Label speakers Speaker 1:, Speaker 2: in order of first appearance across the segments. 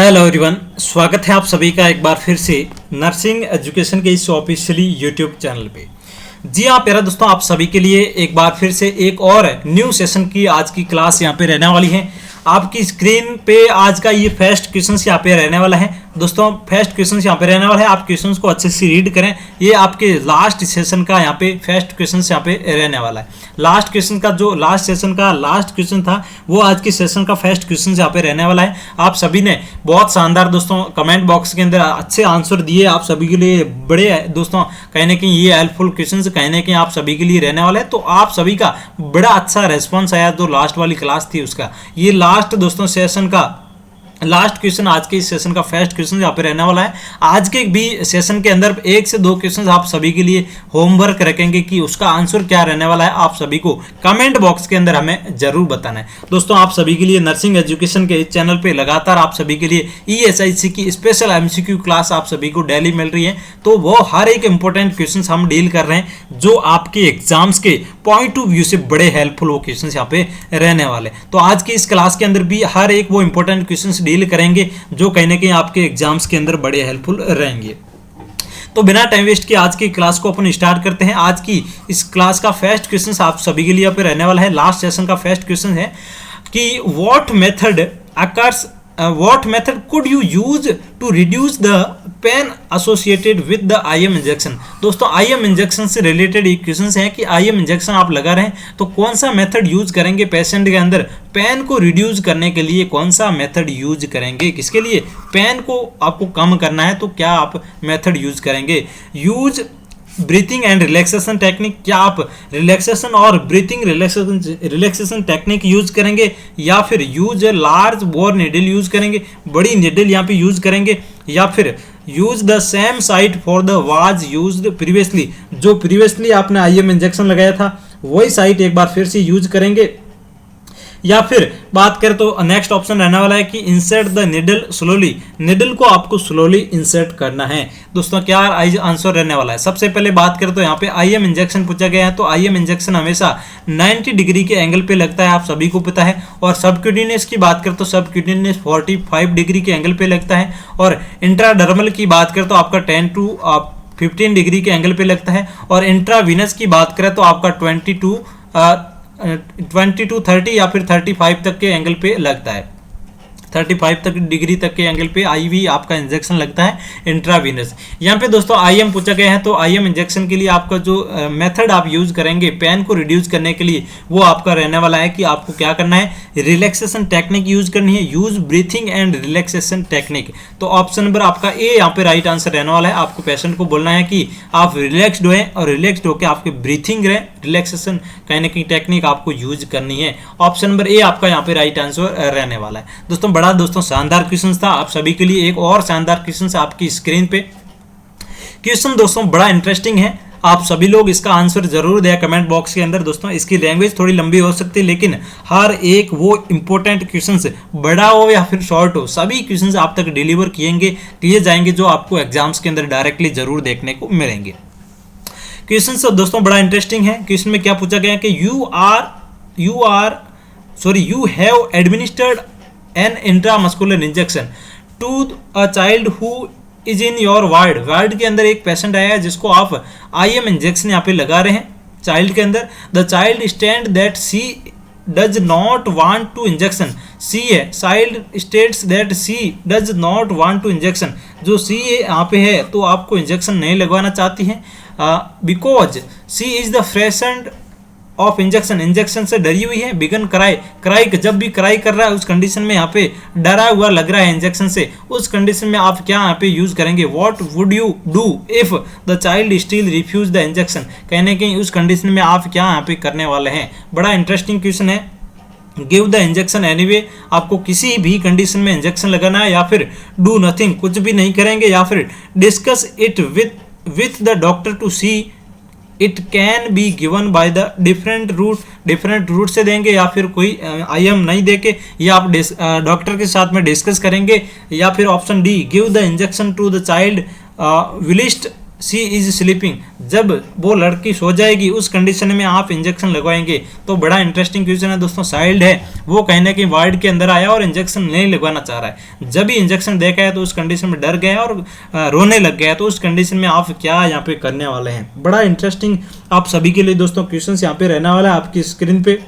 Speaker 1: Hello everyone, स्वागत है आप सभी का एक बार फिर से नर्सिंग एजुकेशन के इस ऑफिशियली यूट्यूब चैनल पे। जी हाँ प्यारे दोस्तों, आप सभी के लिए एक बार फिर से एक और न्यू सेशन की आज की क्लास यहाँ पे रहने वाली है। आपकी स्क्रीन पे आज का ये फर्स्ट क्वेश्चंस यहाँ पे रहने वाला है। दोस्तों फर्स्ट क्वेश्चंस यहाँ पे रहने वाला है, आप क्वेश्चंस को अच्छे से रीड करें। ये आपके लास्ट सेशन का यहाँ पे फर्स्ट क्वेश्चंस यहाँ पे रहने वाला है। लास्ट क्वेश्चन का जो लास्ट सेशन का लास्ट क्वेश्चन था वो आज के सेशन का फर्स्ट क्वेश्चन यहाँ पे रहने वाला है। आप सभी ने बहुत शानदार दोस्तों कमेंट बॉक्स के अंदर अच्छे आंसर दिए, आप सभी के लिए बड़े दोस्तों कहीं ना कहीं ये हेल्पफुल क्वेश्चन कहीं ना कहीं आप सभी के लिए रहने वाला है। तो आप सभी का बड़ा अच्छा रेस्पॉन्स आया जो लास्ट वाली क्लास थी उसका। ये लास्ट दोस्तों सेशन का लास्ट क्वेश्चन आज के इस सेशन का फर्स्ट क्वेश्चन यहाँ पे रहने वाला है। आज के भी सेशन के अंदर 1 से 2 क्वेश्चन आप सभी के लिए होमवर्क रखेंगे कि उसका आंसर क्या रहने वाला है। आप सभी को कमेंट बॉक्स के अंदर हमें जरूर बताना है। दोस्तों आप सभी के लिए नर्सिंग एजुकेशन के इस चैनल पे लगातार आप सभी के लिए ESIC की स्पेशल MCQ क्लास आप सभी को डेली मिल रही है। तो वो हर एक इंपॉर्टेंट क्वेश्चन हम डील कर रहे हैं जो आपके एग्जाम्स के पॉइंट ऑफ व्यू से बड़े हेल्पफुल वो क्वेश्चन यहाँ पे रहने वाले। तो आज की इस क्लास के अंदर भी हर एक वो इंपॉर्टेंट क्वेश्चन डील करेंगे जो कहीं ना कहीं आपके एग्जाम्स के अंदर बड़े हेल्पफुल रहेंगे। तो बिना टाइम वेस्ट किए आज की क्लास को अपन स्टार्ट करते हैं। आज की इस क्लास का फर्स्ट क्वेश्चन आप सभी के लिए यहाँ पे रहने वाला है। लास्ट सेशन का फर्स्ट क्वेश्चन है कि what method could you use to reduce the pain associated with the IM injection। दोस्तों IM इंजेक्शन से रिलेटेड क्वेश्चन है कि IM इंजेक्शन आप लगा रहे हैं तो कौन सा मेथड यूज करेंगे पेशेंट के अंदर पेन को रिड्यूस करने के लिए, कौन सा मेथड यूज करेंगे, किसके लिए पेन को आपको कम करना है तो क्या आप मेथड यूज करेंगे। Use breathing and relaxation technique, क्या आप रिलैक्सेशन और ब्रीथिंग रिलैक्सेशन टेक्निक यूज करेंगे या फिर use large bore needle use करेंगे, बड़ी निडल यहाँ पे यूज करेंगे, या फिर use the same site for the was used previously, जो प्रीवियसली आपने IM इंजेक्शन लगाया था वही साइट एक बार फिर से यूज करेंगे, या फिर बात करें तो नेक्स्ट ऑप्शन रहने वाला है कि insert the needle slowly, needle को आपको स्लोली इंसर्ट करना है। दोस्तों क्या आंसर रहने वाला है। सबसे पहले बात करें तो यहाँ पे IM इंजेक्शन पूछा गया है तो IM इंजेक्शन हमेशा 90 डिग्री के एंगल पे लगता है, आप सभी को पता है। और सबक्यूटेनियस की बात करें तो सबक्यूटेनियस 45 डिग्री के एंगल पे लगता है, और इंट्राडर्मल की बात करें तो आपका 10 to 15 डिग्री के एंगल पे लगता है, और इंट्रावीनस की बात करें तो आपका 20 to 30 या फिर 35 तक के एंगल पे लगता है। 35 तक डिग्री तक के एंगल पे IV आपका इंजेक्शन लगता है इंट्रावीनस। यहाँ पे दोस्तों IM पूछा गया है तो IM इंजेक्शन के लिए आपका जो मेथड आप यूज करेंगे पेन को रिड्यूस करने के लिए वो आपका रहने वाला है कि आपको क्या करना है, रिलैक्सेशन टेक्निक यूज करनी है, use breathing and relaxation technique. तो ऑप्शन नंबर आपका A यहाँ पे राइट आंसर रहने वाला है। आपको पेशेंट को बोलना है कि आप रिलैक्सड हुए और रिलैक्सड होकर आपके ब्रीथिंग रहे, रिलैक्सेशन कहीं ना कहीं टेक्निक आपको यूज करनी है। ऑप्शन नंबर A आपका यहाँ पे राइट आंसर रहने वाला है। दोस्तों शानदार क्वेश्चन था आप सभी के लिए। एक और शानदार क्वेश्चन आपकी स्क्रीन पे क्वेश्चन दोस्तों बड़ा इंटरेस्टिंग है, आप सभी लोग इसका आंसर जरूर दें कमेंट बॉक्स के अंदर। दोस्तों इसकी लैंग्वेज थोड़ी लंबी हो सकती है लेकिन हर एक वो इंपॉर्टेंट क्वेश्चन बड़ा हो या फिर शॉर्ट हो, सभी क्वेश्चन आप तक डिलीवर किए जाएंगे जो आपको एग्जाम्स के अंदर डायरेक्टली जरूर देखने को मिलेंगे। क्वेश्चन दोस्तों बड़ा इंटरेस्टिंग है। क्वेश्चन में क्या पूछा गया है कि you have administered an intramuscular injection to a child who is in your ward के अंदर एक पेशेंट आया है जिसको आप IM इंजेक्शन यहाँ पे लगा रहे हैं चाइल्ड के अंदर। The child stand that she does not want to injection, she है child states that she does not want to injection, जो सी यहाँ पे है तो आपको इंजेक्शन नहीं लगवाना चाहती है because she is the frightened of injection से डरी हुई है। बिगन क्राई जब भी क्राई कर रहा है उस कंडीशन में यहाँ पे डरा हुआ लग रहा है इंजेक्शन से, उस कंडीशन में आप क्या यहाँ पे यूज करेंगे, what would you do if the child still refuse the injection, कहीं ना कहीं उस कंडीशन में आप क्या यहाँ पे करने वाले हैं। बड़ा इंटरेस्टिंग क्वेश्चन है। गिव द इंजेक्शन एनीवे, आपको किसी भी कंडीशन में इंजेक्शन लगाना है, या फिर डू नथिंग कुछ भी नहीं करेंगे, या फिर discuss it with the doctor to see it can be given by the different route से देंगे, या फिर कोई IM नहीं देके या आप डॉक्टर के साथ में डिस्कस करेंगे, या फिर option D give the injection to the child whilst she is sleeping, जब वो लड़की सो जाएगी उस कंडीशन में आप इंजेक्शन लगवाएंगे। तो बड़ा इंटरेस्टिंग क्वेश्चन है दोस्तों। चाइल्ड है वो कहीं ना कहीं वार्ड के अंदर आया और इंजेक्शन नहीं लगवाना चाह रहा है, जब भी इंजेक्शन देखा है तो उस कंडीशन में डर गया और रोने लग गया। तो उस कंडीशन में आप क्या यहाँ पे करने वाले हैं, बड़ा इंटरेस्टिंग आप सभी के लिए दोस्तों क्वेश्चन यहाँ पे रहने वाला है आपकी स्क्रीन पे।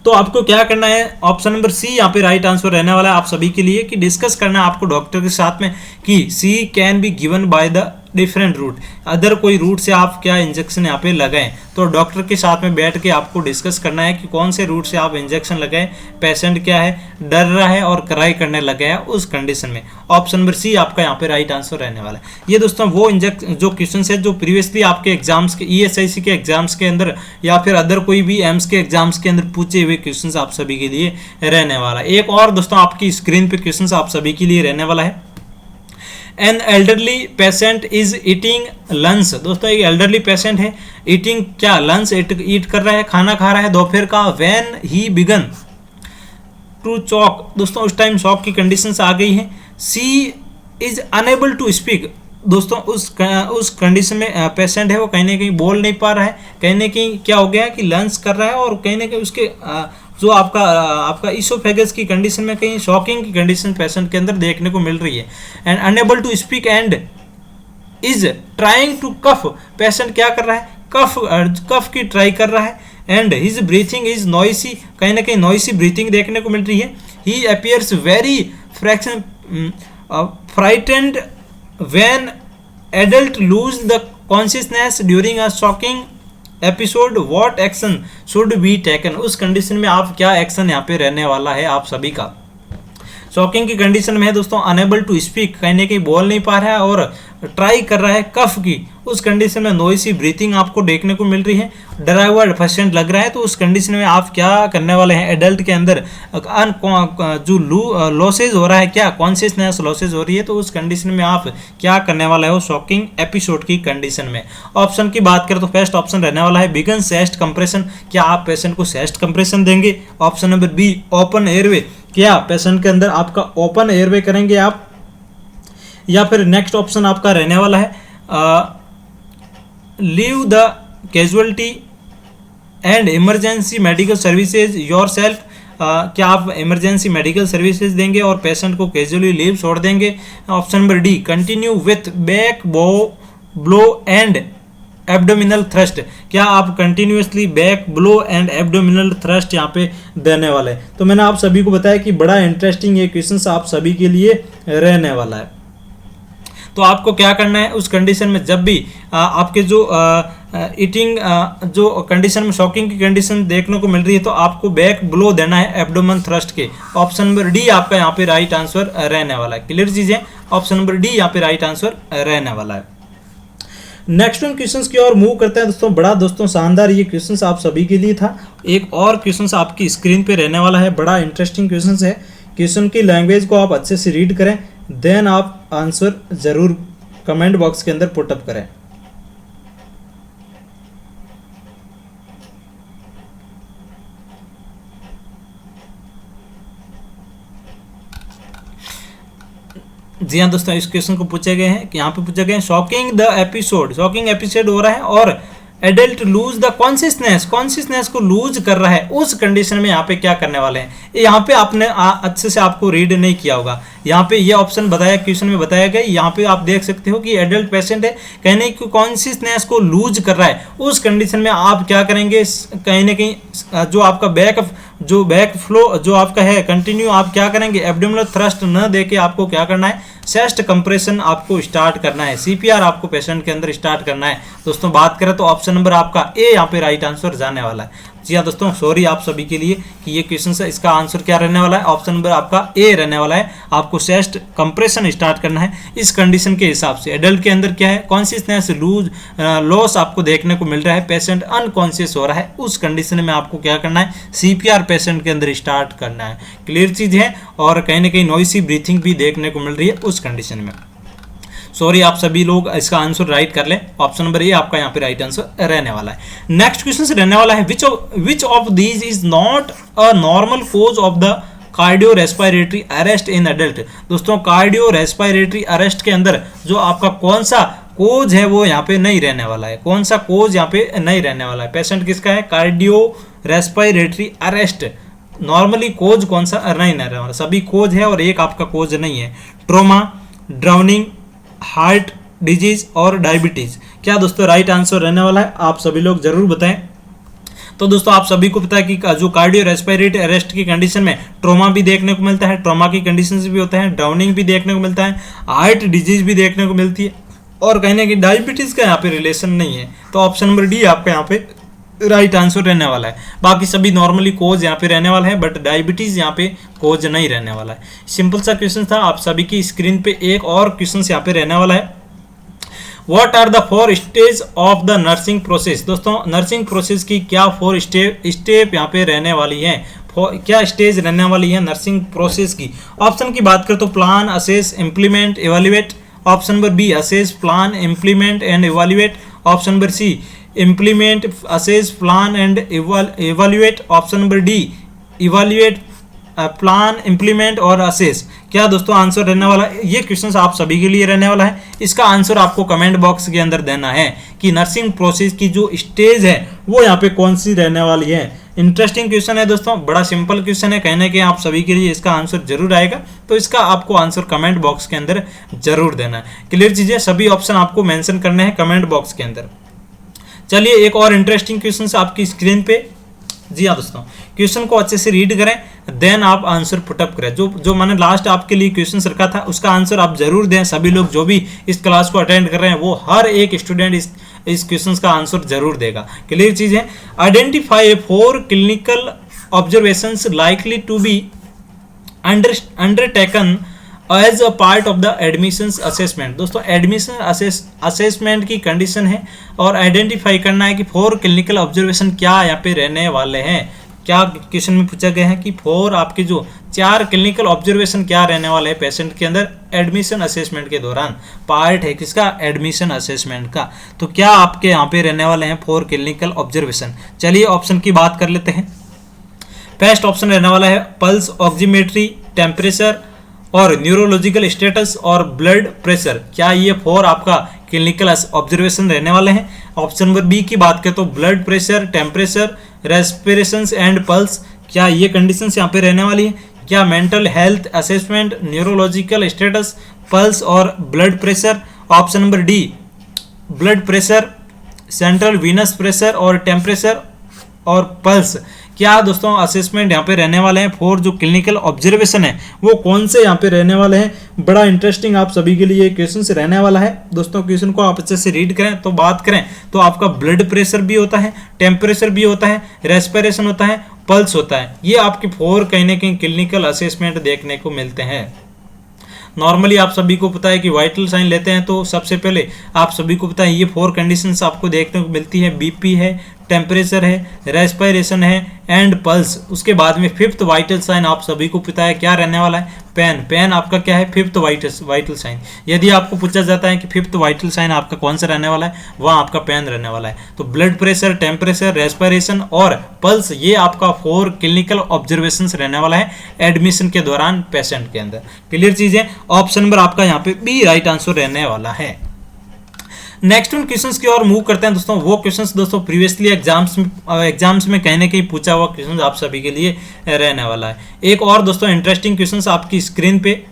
Speaker 1: तो आपको क्या करना है, ऑप्शन नंबर सी यहाँ पे राइट आंसर रहने वाला है आप सभी के लिए, कि डिस्कस करना है आपको डॉक्टर के साथ में कि she can be given by the different route, other कोई रूट से आप क्या इंजेक्शन यहाँ पे लगाएं। तो डॉक्टर के साथ में बैठ के आपको डिस्कस करना है कि कौन से रूट से आप इंजेक्शन लगाएं, पेशेंट क्या है, डर रहा है और कराई करने लगा है उस कंडीशन में। ऑप्शन नंबर सी आपका यहाँ पे राइट आंसर रहने वाला है। ये दोस्तों वो जो क्वेश्चन है जो प्रीवियसली आपके एग्जाम्स के ESIC के एग्जाम्स के अंदर या फिर अदर कोई भी एम्स के एग्जाम्स के अंदर पूछे हुए क्वेश्चन आप सभी के लिए रहने वाला है। एक और दोस्तों आपकी स्क्रीन पे क्वेश्चन आप सभी के लिए रहने वाला है। An elderly patient is eating lunch, दोस्तों एक एल्डरली पेशेंट है, ईटिंग क्या लंच ईट कर रहा है, खाना खा रहा है दोपहर का। When he begin to choke, दोस्तों उस टाइम शॉक की कंडीशंस आ गई हैं। She is unable to speak, दोस्तों उस कंडीशन में पेशेंट है वो कहीं ना कहीं बोल नहीं पा रहा है, कहीं ना कहीं क्या हो गया है कि लंच कर रहा है और कहीं ना कहीं उसके जो आपका इसोफेगस की कंडीशन में कहीं शॉकिंग की कंडीशन पेशेंट के अंदर देखने को मिल रही है। And unable to speak and is trying to cough, patient क्या कर रहा है, कफ की ट्राई कर रहा है। And his breathing is noisy, कहीं ना कहीं नॉइसी ब्रीथिंग देखने को मिल रही है। ही appears very frightened when adult lose the consciousness during a shocking episode, what action should be taken, उस कंडीशन में आप क्या एक्शन यहाँ पे रहने वाला है आप सभी का। शॉकिंग की कंडीशन में है दोस्तों अनेबल टू स्पीक, कहीं ना कहीं बोल नहीं पा रहा है और ट्राई कर रहा है कफ की, उस कंडीशन में नॉइसी ब्रीथिंग आपको देखने को मिल रही है, डरा हुआ पेशेंट लग रहा है। तो उस कंडीशन में आप क्या करने वाले हैं, एडल्ट के अंदर जो लॉसेज हो रहा है, क्या कॉन्शियसनेस लॉसेज हो रही है, तो उस कंडीशन में आप क्या करने वाले हो शॉकिंग एपिसोड की कंडीशन में। ऑप्शन की बात करें तो फर्स्ट ऑप्शन रहने वाला है बिगन चेस्ट कंप्रेशन, क्या आप पेशेंट को चेस्ट कंप्रेशन देंगे। Option number be open airway, क्या पेशेंट के अंदर आपका ओपन एयरवे करेंगे आप। या फिर नेक्स्ट ऑप्शन आपका रहने वाला है leave the casualty and emergency medical services your self, क्या आप इमरजेंसी मेडिकल सर्विसेज देंगे और पेशेंट को कैजुअली लीव छोड़ देंगे। Option number D continue with back blow and abdominal thrust, क्या आप continuously back blow and abdominal thrust यहाँ पे देने वाले हैं। तो मैंने आप सभी को बताया कि बड़ा इंटरेस्टिंग ये क्वेश्चन आप सभी के लिए रहने वाला है। तो आपको क्या करना है उस कंडीशन में, जब भी आपके जो ईटिंग जो कंडीशन में शॉकिंग की कंडीशन देखने को मिल रही है तो आपको बैक ब्लो देना है एब्डोमेन थ्रस्ट के। ऑप्शन नंबर डी आपका यहाँ पे राइट आंसर रहने वाला है। क्लियर चीज़ है, ऑप्शन नंबर डी यहाँ पे राइट आंसर रहने वाला है। नेक्स्ट वन क्वेश्चंस की ओर मूव करते हैं दोस्तों। बड़ा दोस्तों शानदार ये क्वेश्चंस आप सभी के लिए था। एक और क्वेश्चंस आपकी स्क्रीन पे रहने वाला है, बड़ा इंटरेस्टिंग क्वेश्चंस है। क्वेश्चन की लैंग्वेज को आप अच्छे से रीड करें, देन आप आंसर जरूर कमेंट बॉक्स के अंदर पुटअप करें। जी हाँ दोस्तों, इस क्वेश्चन को पूछे गए हैं कि यहाँ पे पूछे गए हैं शॉकिंग एपिसोड हो रहा है और एडल्ट लूज द कॉन्शियसनेस को लूज कर रहा है, उस कंडीशन में यहाँ पे क्या करने वाले हैं। यहाँ पे आपने अच्छे से आपको रीड नहीं किया होगा। यहाँ पे ये ऑप्शन बताया क्वेश्चन में बताया गया, यहाँ पे आप देख सकते हो कि एडल्ट पेशेंट है, कहने की कॉन्शियसनेस को लूज कर रहा है, उस कंडीशन में आप क्या करेंगे, कहीं ना कहीं जो आपका बैक फ्लो जो आपका है कंटिन्यू आप क्या करेंगे, एब्डोमिनल थ्रस्ट न देके आपको क्या करना है, चेस्ट कंप्रेशन आपको स्टार्ट करना है, CPR आपको पेशेंट के अंदर स्टार्ट करना है। दोस्तों बात करें तो ऑप्शन नंबर आपका ए यहाँ पे राइट आंसर जाने वाला है। जी हाँ दोस्तों, सॉरी आप सभी के लिए कि ये क्वेश्चन है, इसका आंसर क्या रहने वाला है, ऑप्शन नंबर आपका ए रहने वाला है। आपको चेस्ट कंप्रेशन स्टार्ट करना है इस कंडीशन के हिसाब से। एडल्ट के अंदर क्या है, कॉन्शियसनेस लॉस आपको देखने को मिल रहा है, पेशेंट अनकॉन्शियस हो रहा है, उस कंडीशन में आपको क्या करना है, CPR पेशेंट के अंदर स्टार्ट करना है। क्लियर चीज है, और कहीं ना कहीं नॉइसी ब्रीथिंग भी देखने को मिल रही है उस कंडीशन में। सॉरी आप सभी लोग इसका आंसर राइट कर लें, ऑप्शन नंबर ए आपका यहाँ पे राइट आंसर रहने वाला है। नेक्स्ट क्वेश्चन रहने वाला है which of these is not a normal cause of the cardio respiratory arrest in adult. दोस्तों कार्डियो रेस्पिरेटरी अरेस्ट के अंदर जो आपका कौन सा कोज है वो यहाँ पे नहीं रहने वाला है। कौन सा कोज यहाँ पे नहीं रहने वाला है? पेशेंट किसका है? Cardio respiratory arrest. नॉर्मली कोज कौन सा नहीं रहने वाला? सभी कोज है और एक आपका कोज नहीं है। ट्रोमा, ड्राउनिंग, हार्ट डिजीज और डायबिटीज। क्या दोस्तों राइट आंसर रहने वाला है? आप सभी लोग जरूर बताएं। तो दोस्तों आप सभी को पता है कि जो कार्डियो रेस्पिरेटरी अरेस्ट की कंडीशन में ट्रोमा भी देखने को मिलता है, ट्रोमा की कंडीशन भी होता है, ड्राउनिंग भी देखने को मिलता है, हार्ट डिजीज भी देखने को मिलती है, और कहने की डायबिटीज का यहाँ पे रिलेशन नहीं है। तो ऑप्शन नंबर डी आपका यहाँ पे राइट आंसर रहने वाला है। बाकी सभी नॉर्मली कोज यहाँ पे रहने वाला है, बट डायबिटीज यहाँ पे कोज नहीं रहने वाला है। सिंपल सा क्वेश्चन था। आप सभी की स्क्रीन पे एक और क्वेश्चन यहाँ पे रहने वाला है। What are the 4 stage of the nursing process? दोस्तों नर्सिंग प्रोसेस की क्या 4 स्टेप यहाँ पे रहने वाली है? क्या स्टेज रहने वाली है नर्सिंग प्रोसेस की? ऑप्शन की बात करें तो plan, assess, implement, evaluate. Option number B assess, plan, implement and evaluate. Option number C implement, assess, plan and evaluate. Option number D evaluate, plan, implement और असेस। क्या दोस्तों आंसर रहने वाला है? ये क्वेश्चन आप सभी के लिए रहने वाला है। इसका आंसर आपको कमेंट बॉक्स के अंदर देना है कि नर्सिंग प्रोसेस की जो स्टेज है वो यहाँ पे कौन सी रहने वाली है। इंटरेस्टिंग क्वेश्चन है दोस्तों, बड़ा सिंपल क्वेश्चन है, कहने के आप सभी के लिए इसका आंसर जरूर आएगा। तो इसका आपको आंसर कमेंट बॉक्स के अंदर जरूर देना है। क्लियर चीजें, सभी ऑप्शन आपको मेंशन करने हैं कमेंट बॉक्स के अंदर। चलिए एक और इंटरेस्टिंग क्वेश्चन आपकी स्क्रीन पे। जी हाँ दोस्तों, क्वेश्चन को अच्छे से रीड करें, देन आप आंसर पुटअप करें। जो मैंने लास्ट आपके लिए क्वेश्चन रखा था उसका आंसर आप जरूर दें। सभी लोग जो भी इस क्लास को अटेंड कर रहे हैं वो हर एक स्टूडेंट इस क्वेश्चन का आंसर जरूर देगा। क्लियर चीज है। Identify 4 clinical observations likely to be undertaken as a part of the admissions assessment. दोस्तों एडमिशन असेसमेंट की कंडीशन है और आइडेंटिफाई करना है कि 4 क्लिनिकल ऑब्जर्वेशन क्या यहाँ पे रहने वाले हैं। क्या क्वेश्चन में पूछा गया है कि 4 आपके जो 4 क्लिनिकल ऑब्जर्वेशन क्या रहने वाले हैं पेशेंट के अंदर एडमिशन असेसमेंट के दौरान। पार्ट है किसका? एडमिशन असेसमेंट का। तो क्या आपके यहाँ पे रहने वाले हैं 4 क्लिनिकल ऑब्जर्वेशन। चलिए ऑप्शन की बात कर लेते हैं। फर्स्ट ऑप्शन रहने वाला है पल्स ऑक्सीमेट्री, टेम्परेचर और न्यूरोलॉजिकल स्टेटस और ब्लड प्रेशर। क्या ये 4 आपका क्लिनिकल ऑब्जर्वेशन रहने वाले हैं? ऑप्शन नंबर बी की बात करें तो blood pressure, temperature, respirations and pulse. क्या ये कंडीशंस यहाँ पे रहने वाली है? क्या mental health assessment, neurological status, pulse और blood pressure. Option number D blood pressure, central venous pressure और टेम्परेचर और पल्स। क्या दोस्तों असेसमेंट यहाँ पे रहने वाले हैं 4 जो क्लिनिकल ऑब्जर्वेशन है वो कौन से यहाँ पे रहने वाले हैं? बड़ा इंटरेस्टिंग आप सभी के लिए क्वेश्चन से रहने वाला है। दोस्तों क्वेश्चन को आप अच्छे से रीड करें तो बात करें तो आपका ब्लड प्रेशर भी होता है, टेम्परेचर भी होता है, रेस्पिरेशन होता है, पल्स होता है। ये आपके 4 कहीं ना कहीं क्लिनिकल असेसमेंट देखने को मिलते हैं। नॉर्मली आप सभी को पता है कि वाइटल साइन लेते हैं तो सबसे पहले आप सभी को पता है ये 4 कंडीशंस आपको देखने को मिलती है। बीपी है, टेम्परेचर है, रेस्पिरेशन है एंड पल्स। उसके बाद में 5th वाइटल साइन आप सभी को पता है क्या रहने वाला है? पेन। पेन आपका क्या है? 5th vital sign. यदि आपको पूछा जाता है कि 5th वाइटल साइन आपका कौन सा रहने वाला है, वहाँ आपका पेन रहने वाला है। तो ब्लड प्रेशर, टेम्परेचर, रेस्पिरेशन और पल्स ये आपका 4 क्लिनिकल ऑब्जर्वेशंस रहने वाला है एडमिशन के दौरान पेशेंट के अंदर। क्लियर चीजें। ऑप्शन नंबर आपका यहाँ पे बी राइट आंसर रहने वाला है। नेक्स्ट उन क्वेश्चंस की ओर मूव करते हैं दोस्तों। वो क्वेश्चंस दोस्तों प्रीवियसली एग्जाम्स में कहीं ना कहीं पूछा हुआ क्वेश्चंस आप सभी के लिए रहने वाला है। एक और दोस्तों इंटरेस्टिंग क्वेश्चंस आपकी स्क्रीन पे।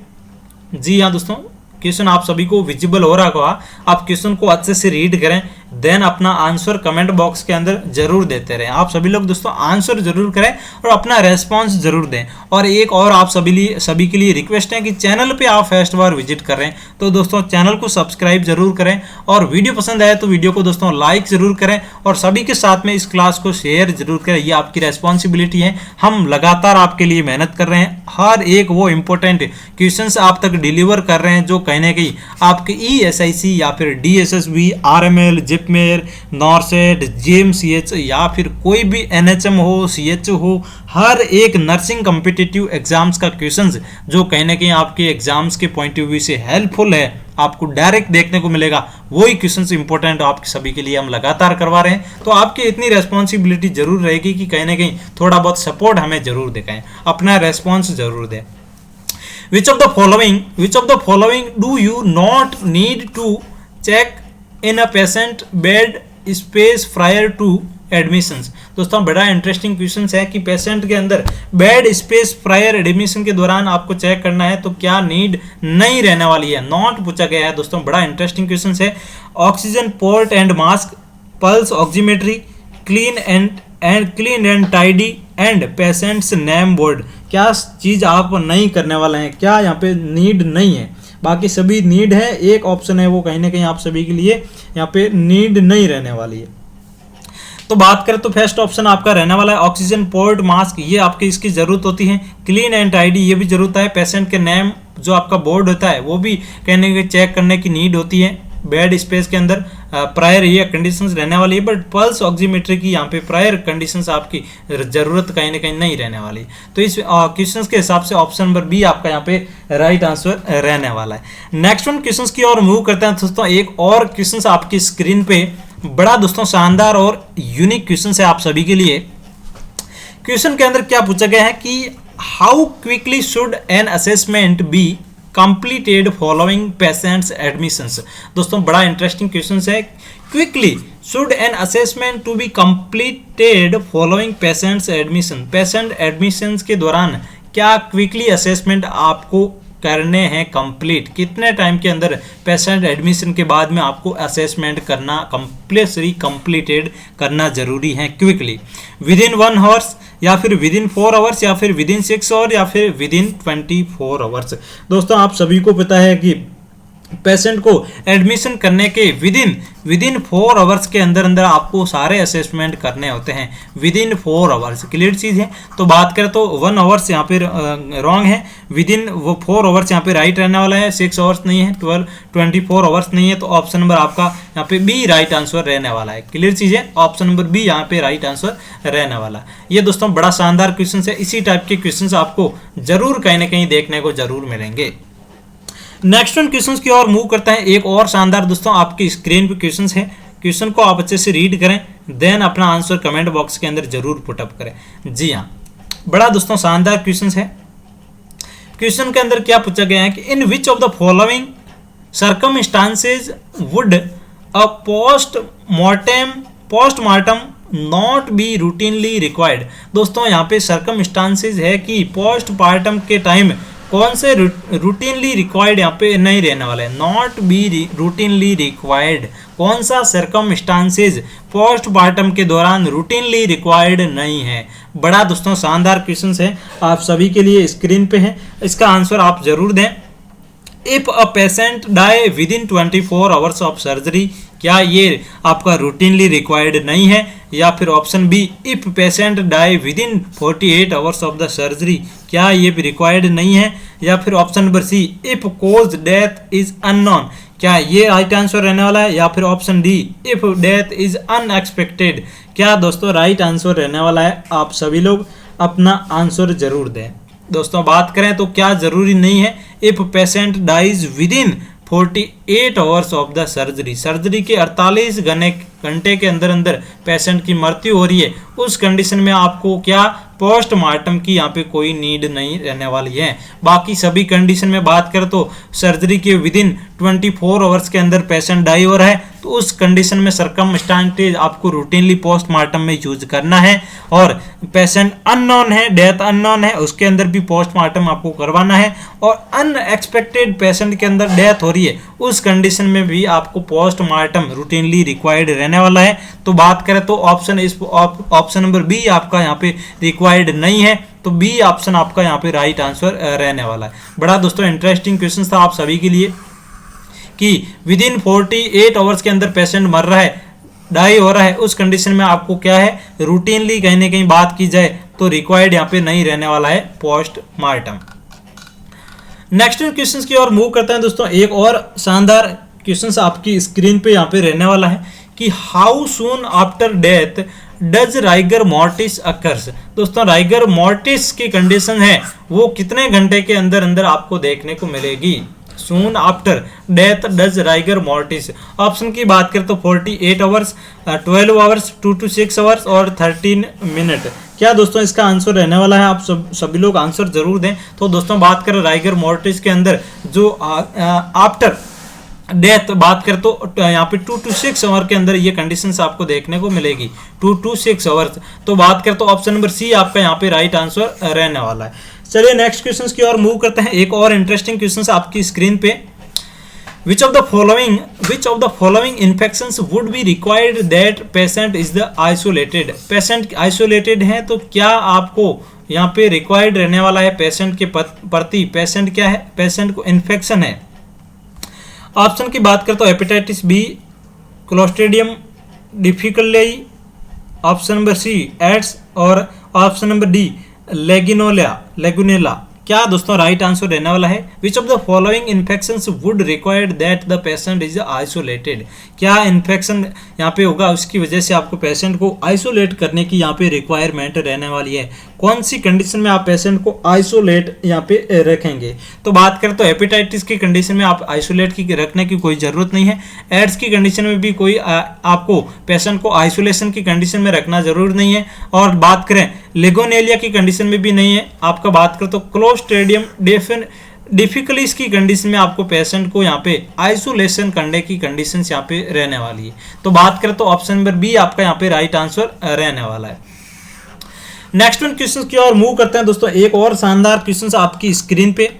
Speaker 1: जी हाँ दोस्तों, क्वेश्चन आप सभी को विजिबल हो रहा होगा। आप क्वेश्चन को अच्छे से रीड करें, देन अपना आंसर कमेंट बॉक्स के अंदर जरूर देते रहें। आप सभी लोग दोस्तों आंसर जरूर करें और अपना रेस्पॉन्स जरूर दें। और एक और आप सभी के लिए रिक्वेस्ट है कि चैनल पे आप फर्स्ट बार विजिट कर रहे हैं तो दोस्तों चैनल को सब्सक्राइब जरूर करें और वीडियो पसंद आए तो वीडियो को दोस्तों लाइक जरूर करें और सभी के साथ में इस क्लास को शेयर जरूर करें। ये आपकी रेस्पॉन्सिबिलिटी है। हम लगातार आपके लिए मेहनत कर रहे हैं। हर एक वो इंपॉर्टेंट क्वेश्चन आप तक डिलीवर कर रहे हैं जो कहीं ना कहीं आपके ESIC या फिर DSSB, RML, जिपमेर, नॉर्सेट, JMCH या फिर कोई भी NHM हो, CH हो, हर एक नर्सिंग कॉम्पिटिटिव एग्जाम्स का क्वेश्चंस जो कहीं ना कहीं आपके एग्जाम्स के पॉइंट ऑफ व्यू से हेल्पफुल है, आपको डायरेक्ट देखने को मिलेगा। वही क्वेश्चंस इंपॉर्टेंट आपके सभी के लिए हम लगातार करवा रहे हैं। तो आपकी इतनी रेस्पॉन्सिबिलिटी जरूर रहेगी कि कहीं ना कहीं थोड़ा बहुत सपोर्ट हमें जरूर दिखाएं, अपना रेस्पॉन्स जरूर दें। Which of the following do you not need to check in a patient bed space prior to admissions. दोस्तों बड़ा इंटरेस्टिंग क्वेश्चन है कि पेशेंट के अंदर बेड स्पेस प्रायर एडमिशन के दौरान आपको चेक करना है तो क्या नीड नहीं रहने वाली है, नॉट पूछा गया है। दोस्तों बड़ा इंटरेस्टिंग क्वेश्चन है। Oxygen port and mask, pulse oximetry, clean and tidy and patients name board, क्या चीज आप नहीं करने वाले हैं, क्या यहाँ पे नीड नहीं है, बाकी सभी नीड है। एक ऑप्शन है वो कहीं ना कहीं आप सभी के लिए यहाँ पे नीड नहीं रहने वाली है। तो बात करें तो फर्स्ट ऑप्शन आपका रहने वाला है ऑक्सीजन पोर्ट मास्क, ये आपकी इसकी जरूरत होती है। क्लीन एंड टाइडी ये भी जरूरत है। पेशेंट के नेम जो आपका बोर्ड होता है वो भी कहने के चेक करने की नीड होती है। बेड स्पेस के अंदर प्रायर ये कंडीशंस रहने वाली है, बट पल्स ऑक्सीमेट्री की यहाँ पे प्रायर कंडीशंस आपकी जरूरत कहीं ना कहीं नहीं रहने वाली। तो इस क्वेश्चंस के हिसाब से ऑप्शन नंबर बी आपका यहाँ पे राइट आंसर रहने वाला है। नेक्स्ट वन क्वेश्चंस की ओर मूव करते हैं दोस्तों। एक और क्वेश्चंस आपकी स्क्रीन पे बड़ा दोस्तों शानदार और यूनिक क्वेश्चन है आप सभी के लिए। क्वेश्चन के अंदर क्या पूछा गया है कि how quickly should an assessment be completed following patients admissions. दोस्तों बड़ा इंटरेस्टिंग क्वेश्चन है। Quickly should an assessment to be completed following patients admission, patient admissions के दौरान क्या क्विकली असेसमेंट आपको करने हैं कंप्लीट, कितने टाइम के अंदर पेशेंट एडमिशन के बाद में आपको असेसमेंट करना कंपल्सरी कंप्लीटेड करना जरूरी है क्विकली, विद इन 1 आवर्स या फिर विद इन 4 आवर्स या फिर विद इन 6 आवर या फिर विद इन 24 आवर्स। दोस्तों आप सभी को पता है कि पेशेंट को एडमिशन करने के विद इन 4 आवर्स के अंदर आपको सारे असेसमेंट करने होते हैं विद इन 4 आवर्स। क्लियर चीज़ है। तो बात करें तो 1 आवर्स यहाँ पे रॉन्ग है, विद इन वो 4 आवर्स यहाँ पे राइट रहने वाला है, 6 आवर्स नहीं है, 24 आवर्स नहीं है। तो ऑप्शन नंबर आपका यहाँ पे बी राइट आंसर रहने वाला है। क्लियर चीज़ है, ऑप्शन नंबर बी यहाँ पे राइट आंसर रहने वाला है। ये दोस्तों बड़ा शानदार क्वेश्चन है। इसी टाइप के क्वेश्चन आपको जरूर कहीं ना कहीं देखने को जरूर मिलेंगे। नेक्स्ट वन क्वेश्चंस की ओर मूव करते हैं। एक और शानदार दोस्तों आपकी स्क्रीन पे क्वेश्चंस है। क्वेश्चन को आप अच्छे से रीड करें, देन अपना आंसर कमेंट बॉक्स के अंदर जरूर पुटअप करें। जी हाँ, बड़ा दोस्तों शानदार क्वेश्चंस है। क्वेश्चन के अंदर क्या पूछा गया है कि in which of the following circumstances would a postmortem not be routinely required. दोस्तों यहाँ पे सर्कमस्टांसेस है कि पोस्टमार्टम के टाइम कौन से रूटीनली रिक्वायर्ड यहाँ पे नहीं रहने वाला है, नॉट बी रूटीनली रिक्वायर्ड। कौन सा सर्कमस्टांसेस पोस्टमार्टम के दौरान रूटीनली रिक्वायर्ड नहीं है। बड़ा दोस्तों शानदार क्वेश्चन है, आप सभी के लिए स्क्रीन पे है, इसका आंसर आप जरूर दें। If a patient die within 24 hours of surgery, क्या ये आपका रूटीनली रिक्वायर्ड नहीं है। या फिर option B if patient die within 48 hours of the surgery, क्या ये भी रिक्वायर्ड नहीं है। या फिर option number C if cause death is unknown, क्या ये राइट आंसर रहने वाला है। या फिर option D if death is unexpected, क्या दोस्तों राइट आंसर रहने वाला है। आप सभी लोग अपना आंसर जरूर दें। दोस्तों बात करें तो क्या जरूरी नहीं है if patient dies within 48 hours of the surgery, surgery के 48 घंटे के अंदर पेशेंट की मृत्यु हो रही है, उस कंडीशन में आपको क्या पोस्टमार्टम की यहाँ पे कोई नीड नहीं रहने वाली है। बाकी सभी कंडीशन में बात करें तो सर्जरी के विद इन 24 आवर्स के अंदर पेशेंट डाई हो रहा है, तो उस कंडीशन में सर्कमस्टांसेस आपको रूटीनली पोस्टमार्टम में यूज करना है। और पेशेंट अननोन है, डेथ अननोन है, उसके अंदर भी पोस्टमार्टम आपको करवाना है। और अनएक्सपेक्टेड पेशेंट के अंदर डेथ हो रही है, उस कंडीशन में भी आपको पोस्टमार्टम रूटीनली रिक्वायर्ड रहने वाला है। तो बात करें तो ऑप्शन नंबर बी आपका यहाँ पे रिक्वायर्ड नहीं है, तो बी ऑप्शन आपका यहाँ पे राइट आंसर रहने वाला है। बड़ा दोस्तों इंटरेस्टिंग क्वेश्चन था आप सभी के लिए कि विद इन 48 आवर्स के अंदर पेशेंट मर रहा है, डाई हो रहा है, उस कंडीशन में आपको क्या है रूटीनली कहीं ना कहीं बात की जाए तो रिक्वायर्ड यहाँ पे नहीं रहने वाला है पोस्टमार्टम। नेक्स्ट क्वेश्चन की ओर मूव करते हैं दोस्तों। एक और शानदार क्वेश्चन आपकी स्क्रीन पे यहाँ पे रहने वाला है कि how soon after death does rigor mortis occurs. दोस्तों राइगर मॉर्टिस की कंडीशन है वो कितने घंटे के अंदर आपको देखने को मिलेगी। Soon after death does rigor mortis, option की बात करें तो 48 आवर्स, 12 आवर्स, 2 to 6 आवर्स और 13 मिनट। क्या दोस्तों इसका आंसर रहने वाला है। आप सभी लोग आंसर जरूर दें। तो दोस्तों बात करें राइगर मॉर्टिस के अंदर जो आफ्टर डेथ बात करें तो यहाँ पे 2 to 6 आवर के अंदर ये कंडीशंस आपको देखने को मिलेगी, 2 to 6 आवर्स। तो बात करें तो ऑप्शन नंबर सी आपका यहाँ पे राइट आंसर रहने वाला है। चलिए नेक्स्ट क्वेश्चन की ओर मूव करते हैं। एक और इंटरेस्टिंग क्वेश्चन आपकी स्क्रीन पे, which of the following infections would be required that patient is the isolated? Patient isolated है तो क्या आपको यहाँ पे रिक्वायर्ड रहने वाला है पेशेंट के प्रति? पेशेंट क्या है? पेशेंट को इन्फेक्शन है। ऑप्शन की बात करते हो hepatitis B, clostridium difficulty, option number C AIDS और ऑप्शन नंबर डी लेगुनेला। क्या दोस्तों राइट आंसर रहने वाला है? Which of the following infections would required that the patient is isolated? क्या इन्फेक्शन यहाँ पे होगा उसकी वजह से आपको पेशेंट को आइसोलेट करने की यहाँ पे रिक्वायरमेंट रहने वाली है? कौन सी कंडीशन में आप पेशेंट को आइसोलेट यहाँ पे रखेंगे? तो बात करें तो हेपेटाइटिस की कंडीशन में आप आइसोलेट की रखने की कोई ज़रूरत नहीं है। एड्स की कंडीशन में भी कोई आपको पेशेंट को आइसोलेशन की कंडीशन में रखना जरूर नहीं है। और बात करें लेगोनेलिया की कंडीशन में भी नहीं है। आपका बात करें तो क्लोस्ट्रीडियम डिफिकल्टीज की कंडीशन में आपको पेशेंट को यहाँ पे आइसोलेशन करने की कंडीशन यहाँ पे रहने वाली है। तो बात करें तो ऑप्शन नंबर बी आपका यहाँ पे राइट आंसर रहने वाला है। नेक्स्ट वन क्वेश्चन की ओर मूव करते हैं दोस्तों। एक और शानदार क्वेश्चन आपकी स्क्रीन पे,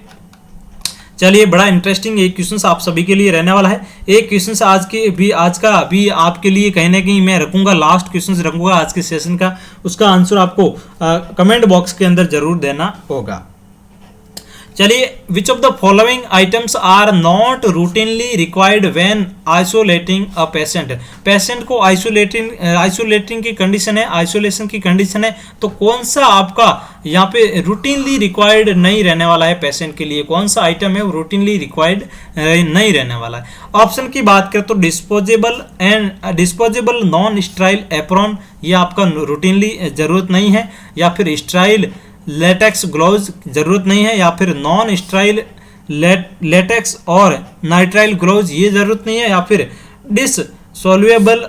Speaker 1: चलिए बड़ा इंटरेस्टिंग एक क्वेश्चन आप सभी के लिए रहने वाला है। एक क्वेश्चन आज का भी आपके लिए कहीं ना कहीं मैं रखूंगा, लास्ट क्वेश्चन रखूंगा आज के सेशन का। उसका आंसर आपको कमेंट बॉक्स के अंदर जरूर देना होगा। चलिए, which of the following items are not routinely required when isolating a patient? Patient को आइसोलेटिंग की कंडीशन है, आइसोलेशन की कंडीशन है, तो कौन सा आपका यहाँ पे रूटीनली रिक्वायर्ड नहीं रहने वाला है पेशेंट के लिए? कौन सा आइटम है वो रूटीनली रिक्वायर्ड नहीं रहने वाला है? ऑप्शन की बात करें तो डिस्पोजेबल नॉन स्टाइल एप्रॉन, ये आपका रूटीनली जरूरत नहीं है, या फिर स्टाइल लेटेक्स ग्लोव्स जरूरत नहीं है, या फिर नॉन स्टाइल लेटेक्स और नाइट्राइल ग्लोव्स ये जरूरत नहीं है, या फिर डिसोल्युबल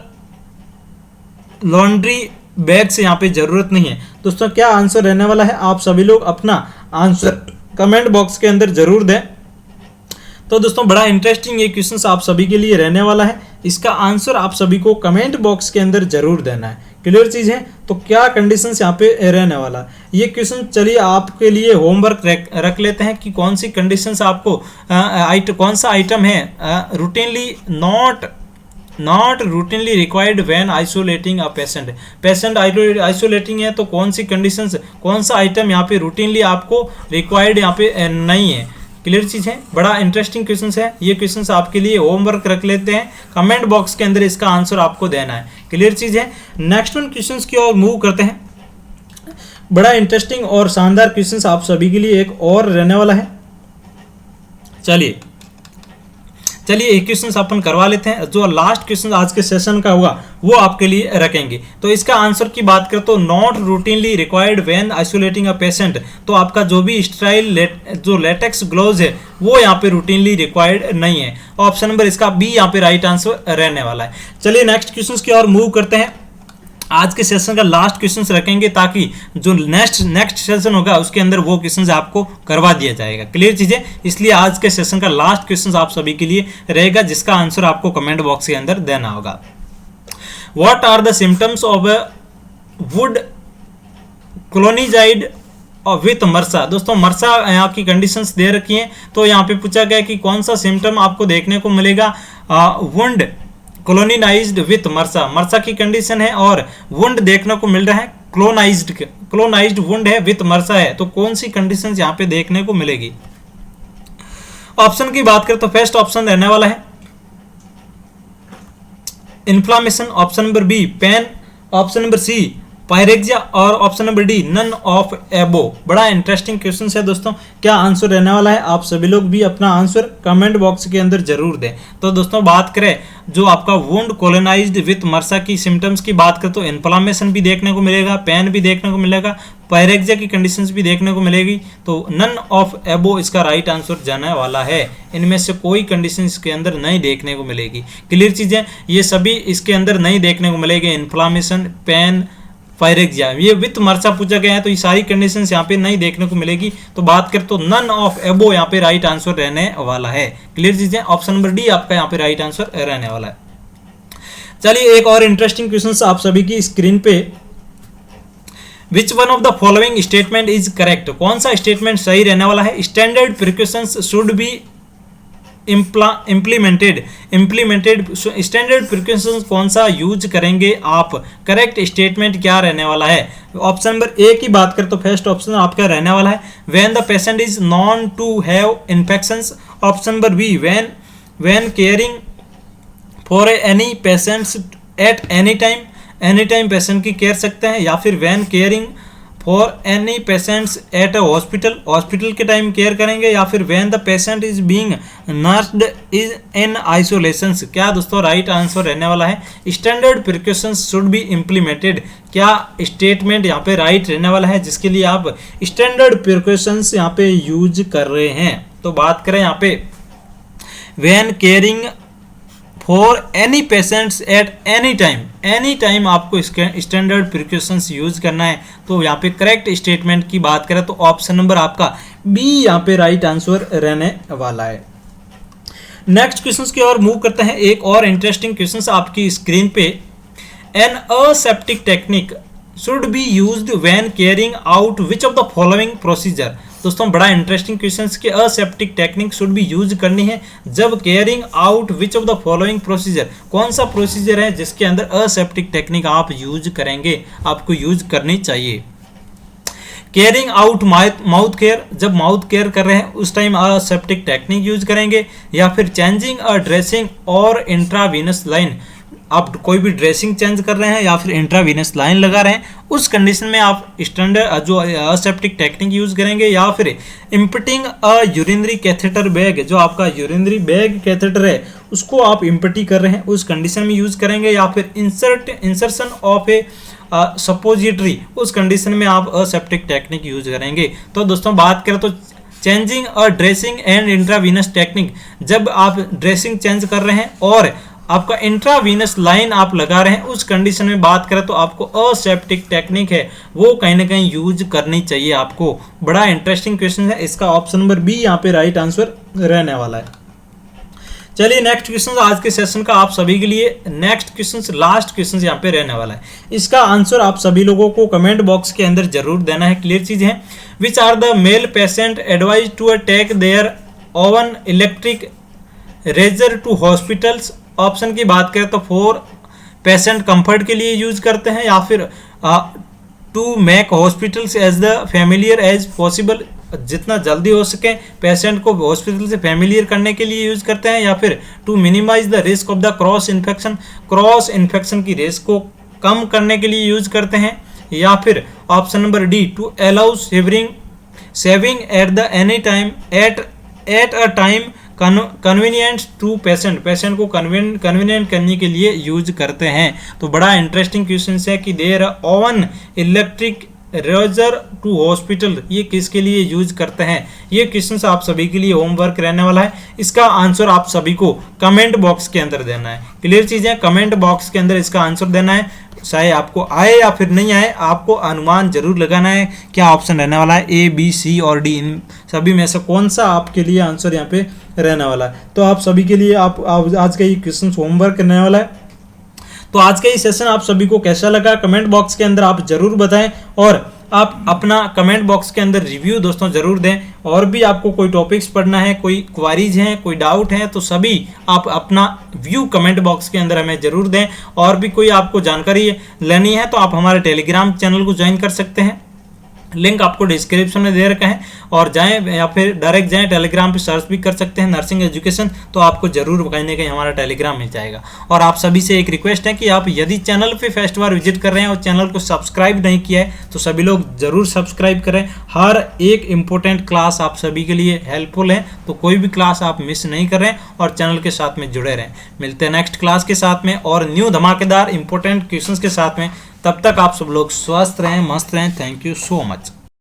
Speaker 1: लॉन्ड्री बैग्स यहाँ पे जरूरत नहीं है। दोस्तों क्या आंसर रहने वाला है? आप सभी लोग अपना आंसर कमेंट बॉक्स के अंदर जरूर दें। तो दोस्तों बड़ा इंटरेस्टिंग ये क्वेश्चन आप सभी के लिए रहने वाला है। इसका आंसर आप सभी को कमेंट बॉक्स के अंदर जरूर देना है। क्लियर चीज है? तो क्या कंडीशंस यहाँ पे रहने वाला ये क्वेश्चन, चलिए आपके लिए होमवर्क रख लेते हैं कि कौन सी कंडीशंस आपको कौन सा आइटम है routinely not routinely required when isolating a patient. Patient isolating है तो कौन सी कंडीशंस, कौन सा आइटम यहाँ पे रूटीनली आपको रिक्वायर्ड यहाँ पे नहीं है। क्लियर चीज है? बड़ा इंटरेस्टिंग क्वेश्चन है ये। क्वेश्चन आपके लिए होमवर्क रख लेते हैं, कमेंट बॉक्स के अंदर इसका आंसर आपको देना है। क्लियर चीज है? नेक्स्ट वन क्वेश्चन की ओर मूव करते हैं। बड़ा इंटरेस्टिंग और शानदार क्वेश्चन आप सभी के लिए एक और रहने वाला है। चलिए एक क्वेश्चन अपन करवा लेते हैं। जो लास्ट क्वेश्चन आज के सेशन का होगा वो आपके लिए रखेंगे। तो इसका आंसर की बात करें तो not routinely required when isolating a patient, तो आपका जो भी स्टाइल जो लेटेक्स ग्लोव्स है वो यहाँ पे रूटीनली रिक्वायर्ड नहीं है। ऑप्शन नंबर इसका बी यहाँ पे राइट आंसर रहने वाला है। चलिए नेक्स्ट क्वेश्चन की ओर मूव करते हैं। आज के सेशन का लास्ट क्वेश्चन रखेंगे ताकि जो नेक्स्ट सेशन होगा उसके अंदर वो क्वेश्चन आपको करवा दिया जाएगा। क्लियर चीजें? इसलिए आज के सेशन का लास्ट क्वेश्चन आप सभी के लिए रहेगा जिसका आंसर आपको कमेंट बॉक्स के अंदर देना होगा। What are the symptoms of wound colonized with MRSA? दोस्तों मरसा यहाँ की कंडीशंस दे रखी हैं, तो यहाँ पे पूछा गया कि कौन सा सिम्टम आपको देखने को मिलेगा वुंड क्लोनिनाइज्ड विथ मरसा। मरसा की कंडीशन है और वुंड देखने को मिल रहा है क्लोनाइज्ड वुंड है विथ मरसा है, तो कौन सी कंडीशन यहाँ पे देखने को मिलेगी? ऑप्शन की बात करें तो फर्स्ट ऑप्शन रहने वाला है inflammation, option number B pain, option number C pyrexia और option number D none of above. बड़ा इंटरेस्टिंग क्वेश्चन है दोस्तों। क्या आंसर रहने वाला है? आप सभी लोग भी अपना आंसर कमेंट बॉक्स के अंदर जरूर दें। तो दोस्तों बात करें जो आपका वुंड कोलोनाइज्ड विथ मरसा की सिम्टम्स की बात करें तो इन्फ्लामेशन भी देखने को मिलेगा, पेन भी देखने को मिलेगा, पायरेक्सिया की कंडीशंस भी देखने को मिलेगी, तो नन ऑफ एबो इसका राइट आंसर जाने वाला है। इनमें से कोई कंडीशन इसके अंदर नहीं देखने को मिलेगी। क्लियर चीजें? ये सभी इसके अंदर नहीं देखने को मिलेगी। इन्फ्लामेशन, पेन, फायर एग्जाम, ये विथ मरसा पूछा गया है, तो ये सारी कंडीशंस यहाँ पे नहीं देखने को मिलेगी। तो बात करें तो नन ऑफ एबो यहाँ पे राइट आंसर रहने वाला है। क्लियर चीजें, ऑप्शन नंबर डी आपका यहाँ पे राइट आंसर रहने वाला है। चलिए एक और इंटरेस्टिंग क्वेश्चन आप सभी की स्क्रीन पे, which one of the following statement is correct, कौन सा स्टेटमेंट सही रहने वाला है। Standard precautions should be implemented standard precautions कौन सा यूज करेंगे आप, करेक्ट स्टेटमेंट क्या रहने वाला है। ऑप्शन नंबर ए की बात करें तो फर्स्ट ऑप्शन आपका रहने वाला है when the patient is known to have infections. Option number B when caring for any patients at any time patient की केयर सकते हैं, या फिर when caring for any patients at a hospital के टाइम केयर करेंगे, या फिर when the patient is being nursed is in isolation. क्या दोस्तों राइट आंसर रहने वाला है standard precautions should be implemented. क्या स्टेटमेंट यहाँ पे राइट रहने वाला है जिसके लिए आप स्टैंडर्ड प्रिकॉशंस यहाँ पे यूज कर रहे हैं। तो बात करें यहाँ पे when caring for any patients at any time आपको स्टैंडर्ड प्रिकॉशंस यूज करना है। तो यहाँ पे करेक्ट स्टेटमेंट की बात करें तो ऑप्शन नंबर आपका बी यहाँ पे राइट आंसर रहने वाला है। नेक्स्ट क्वेश्चन की ओर मूव करते हैं। एक और इंटरेस्टिंग क्वेश्चन आपकी स्क्रीन पे, an aseptic technique should be used when caring out which of the following procedure. दोस्तों बड़ा इंटरेस्टिंग क्वेश्चन कि aseptic technique should be use करनी है जब caring out which of the following procedure, कौन सा प्रोसीजर है जिसके अंदर असेप्टिक टेक्निक आप यूज करेंगे, आपको यूज करनी चाहिए। केयरिंग आउट माउथ केयर, जब माउथ केयर कर रहे हैं उस टाइम असेप्टिक टेक्निक यूज करेंगे, या फिर चेंजिंग अ ड्रेसिंग और इंट्रावीनस लाइन, आप कोई भी ड्रेसिंग चेंज कर रहे हैं या फिर इंट्रावीनस लाइन लगा रहे हैं उस कंडीशन में आप स्टैंडर्ड जो असेप्टिक टेक्निक यूज करेंगे, या फिर इम्पटिंग अ यूरिनरी कैथेटर बैग, जो आपका यूरिनरी बैग कैथेटर है उसको आप इम्पटी कर रहे हैं उस कंडीशन में यूज करेंगे, या फिर इंसर्शन ऑफ ए सपोजिटरी, उस कंडीशन में आप असेप्टिक टेक्निक यूज करेंगे। तो दोस्तों बात करें तो changing a dressing and intravenous technique, जब आप ड्रेसिंग चेंज कर रहे हैं और आपका इंट्रावीनस लाइन आप लगा रहे हैं उस कंडीशन में बात करें तो आपको असेप्टिक टेक्निक है वो कहीं ना कहीं यूज करनी चाहिए आपको। बड़ा इंटरेस्टिंग क्वेश्चन है, इसका ऑप्शन नंबर बी यहाँ पे राइट आंसर रहने वाला है। चलिए नेक्स्ट क्वेश्चन आज के सेशन का आप सभी के लिए नेक्स्ट क्वेश्चन लास्ट क्वेश्चन यहाँ पे रहने वाला है। इसका आंसर आप सभी लोगों को कमेंट बॉक्स के अंदर जरूर देना है। क्लियर चीज है, which are the male patient advise to take their own electric razor to hospitals. Option की बात करें तो फॉर पेशेंट कंफर्ट के लिए यूज करते हैं, या फिर to make hospitals as the familiar as possible, जितना जल्दी हो सके पेशेंट को हॉस्पिटल से फैमिलियर करने के लिए यूज करते हैं, या फिर to minimise the risk of the cross infection की रिस्क को कम करने के लिए यूज करते हैं, या फिर option number D to allow saving at the any time at a time convenient to patient को कन्वीनियंट करने के लिए यूज करते हैं। तो बड़ा इंटरेस्टिंग क्वेश्चन है कि their own electric razor to hospital, ये किसके लिए यूज करते हैं। ये क्वेश्चन आप सभी के लिए होमवर्क रहने वाला है, इसका आंसर आप सभी को कमेंट बॉक्स के अंदर देना है। क्लियर चीज़ है, कमेंट बॉक्स के अंदर इसका आंसर देना है, चाहे आपको आए या फिर नहीं आए आपको अनुमान जरूर लगाना है क्या ऑप्शन रहने वाला है, ए बी सी और डी, इन सभी में से कौन सा आपके लिए आंसर यहाँ पे रहने वाला है। तो आप सभी के लिए आप आज का ये क्वेश्चन होमवर्क करने वाला है। तो आज का ये सेशन आप सभी को कैसा लगा कमेंट बॉक्स के अंदर आप जरूर बताएं, और आप अपना कमेंट बॉक्स के अंदर रिव्यू दोस्तों जरूर दें। और भी आपको कोई टॉपिक्स पढ़ना है, कोई क्वारीज हैं, कोई डाउट है, तो सभी आप अपना व्यू कमेंट बॉक्स के अंदर हमें जरूर दें। और भी कोई आपको जानकारी लेनी है तो आप हमारे टेलीग्राम चैनल को ज्वाइन कर सकते हैं, लिंक आपको डिस्क्रिप्शन में दे रखा है, और जाएं या फिर डायरेक्ट जाएं टेलीग्राम पे सर्च भी कर सकते हैं नर्सिंग एजुकेशन, तो आपको जरूर कहीं ना कहीं हमारा टेलीग्राम मिल जाएगा। और आप सभी से एक रिक्वेस्ट है कि आप यदि चैनल पे फर्स्ट बार विजिट कर रहे हैं और चैनल को सब्सक्राइब नहीं किया है तो सभी लोग जरूर सब्सक्राइब करें। हर एक इंपॉर्टेंट क्लास आप सभी के लिए हेल्पफुल है, तो कोई भी क्लास आप मिस नहीं कर रहे हैं और चैनल के साथ में जुड़े रहें। मिलते हैं नेक्स्ट क्लास के साथ में और न्यू धमाकेदार इंपॉर्टेंट क्वेश्चन के साथ में। तब तक आप सब लोग स्वस्थ रहें, मस्त रहें। Thank you so much.